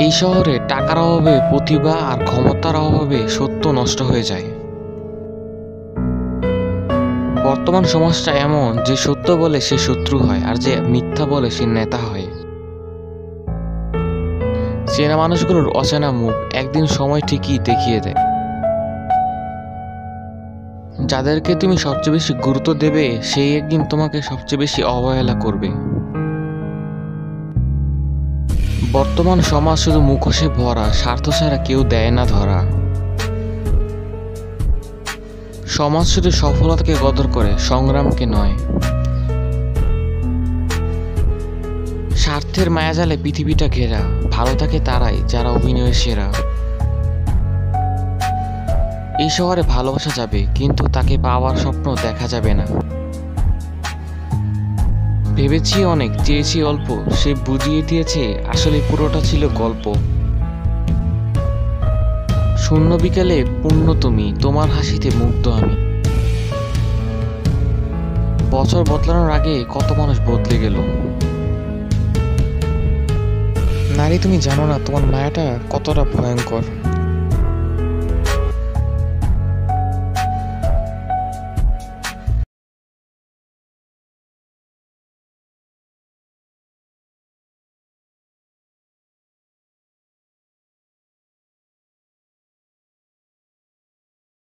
এই শহরে টাকার অভাবে প্রতিভা আর ক্ষমতার অভাবে সত্য নষ্ট হয়ে যায়। বর্তমান সমাজটা এমন যে সত্য বলে সে শত্রু হয়, আর যে মিথ্যা বলে সে নেতা হয়। চেনা মানুষগুলোর অচেনা মুখ একদিন সময় ঠিকই দেখিয়ে দেয়। যাদেরকে তুমি সবচেয়ে বেশি গুরুত্ব দেবে সেই একদিন তোমাকে সবচেয়ে বেশি অবহেলা করবে। বর্তমান সমাজ শুধু মুখোশে ভরা, স্বার্থ ছাড়া কেউ দেয় না ধরা। সমাজ শুধু সফলতাকে কদর করে, সংগ্রামকে নয়। স্বার্থের মায়াজালে পৃথিবীটা ঘেরা, ভালো থাকে তারাই যারা অভিনয়ের সেরা। এই শহরে ভালোবাসা যাবে, কিন্তু তাকে পাওয়ার স্বপ্ন দেখা যাবে না। ভেবেছি অনেক, চেয়েছি অল্প, সে বুঝিয়ে দিয়েছে আসলে পুরোটা ছিল গল্প। শূন্য বিকেলে পূর্ণ তুমি, তোমার হাসিতে মুগ্ধ আমি। বছর বদলানোর আগে কত মানুষ বদলে গেল। নারী, তুমি জানো না তোমার মায়াটা কতটা ভয়ঙ্কর।